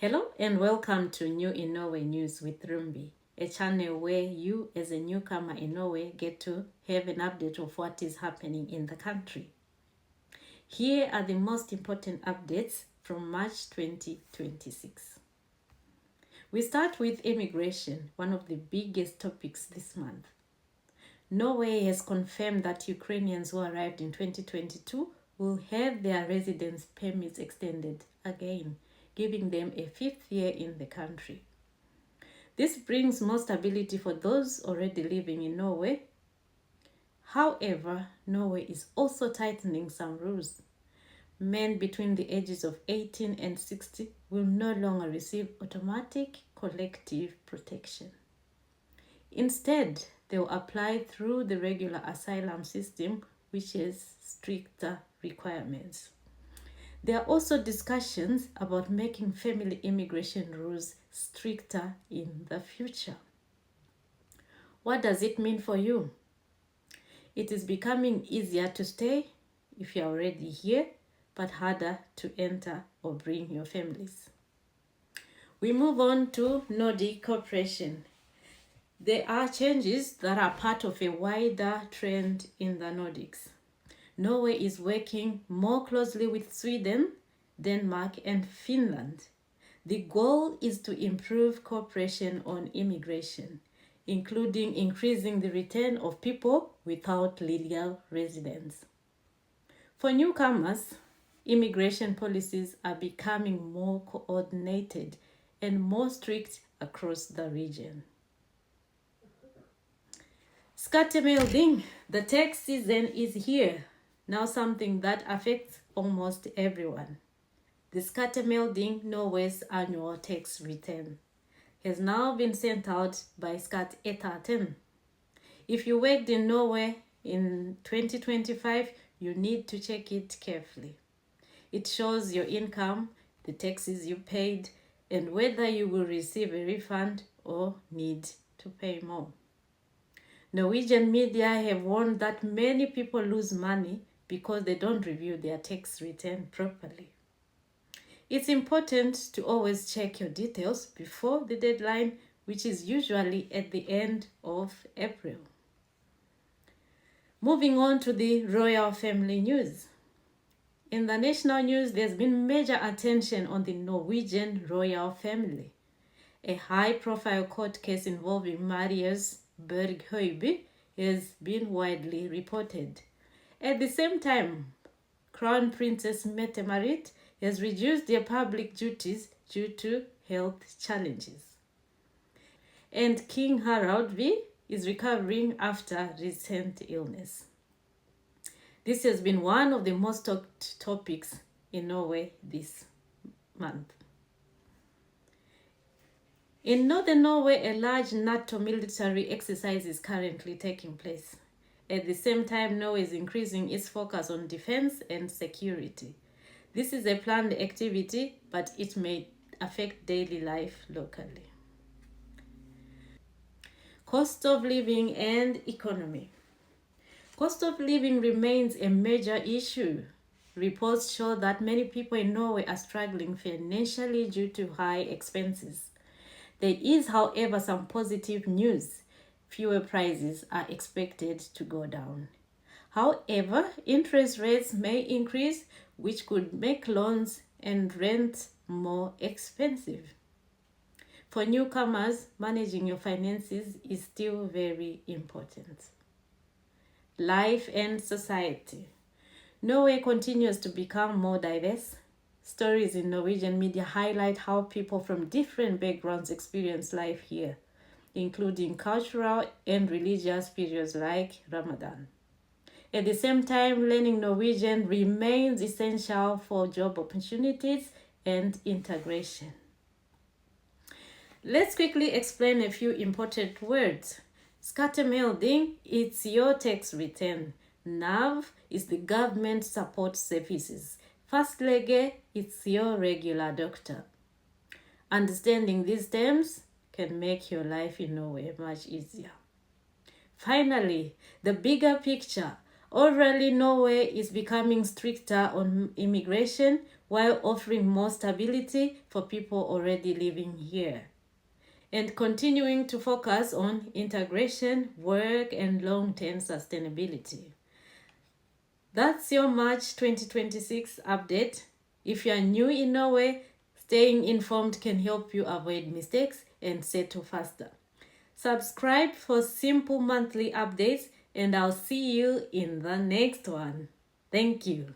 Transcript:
Hello and welcome to New in Norway News with Rumbi, a channel where you as a newcomer in Norway get to have an update of what is happening in the country. Here are the most important updates from March 2026. We start with immigration, one of the biggest topics this month. Norway has confirmed that Ukrainians who arrived in 2022 will have their residence permits extended again, giving them a fifth year in the country. This brings more stability for those already living in Norway. However, Norway is also tightening some rules. Men between the ages of 18 and 60 will no longer receive automatic collective protection. Instead, they will apply through the regular asylum system, which has stricter requirements. There are also discussions about making family immigration rules stricter in the future. What does it mean for you? It is becoming easier to stay if you are already here, but harder to enter or bring your families. We move on to Nordic cooperation. There are changes that are part of a wider trend in the Nordics. Norway is working more closely with Sweden, Denmark, and Finland. The goal is to improve cooperation on immigration, including increasing the return of people without legal residence. For newcomers, immigration policies are becoming more coordinated and more strict across the region. Skattemelding, the tax season is here. Now something that affects almost everyone. The Skattemelding, Norway's annual tax return, has now been sent out by Skatteetaten. If you worked in Norway in 2025, you need to check it carefully. It shows your income, the taxes you paid, and whether you will receive a refund or need to pay more. Norwegian media have warned that many people lose money because they don't review their tax return properly. It's important to always check your details before the deadline, which is usually at the end of April. Moving on to the royal family news. In the national news, there's been major attention on the Norwegian royal family. A high-profile court case involving Marius Berg Høiby has been widely reported. At the same time, Crown Princess Mette-Marit has reduced their public duties due to health challenges. And King Harald V is recovering after recent illness. This has been one of the most talked topics in Norway this month. In northern Norway, a large NATO military exercise is currently taking place. At the same time, Norway is increasing its focus on defense and security. This is a planned activity, but it may affect daily life locally. Cost of living and economy. Cost of living remains a major issue. Reports show that many people in Norway are struggling financially due to high expenses. There is, however, some positive news. Fuel prices are expected to go down. However, interest rates may increase, which could make loans and rent more expensive. For newcomers, managing your finances is still very important. Life and society. Norway continues to become more diverse. Stories in Norwegian media highlight how people from different backgrounds experience life here, including cultural and religious periods like Ramadan. At the same time, learning Norwegian remains essential for job opportunities and integration. Let's quickly explain a few important words. Skattemelding, it's your tax return. NAV is the government support services. Fastlege, it's your regular doctor. Understanding these terms can make your life in Norway much easier. Finally, the bigger picture. Overall, Norway is becoming stricter on immigration, while offering more stability for people already living here, and continuing to focus on integration, work, and long-term sustainability. That's your March 2026 update. If you are new in Norway, staying informed can help you avoid mistakes and settle faster. Subscribe for simple monthly updates, and I'll see you in the next one. Thank you.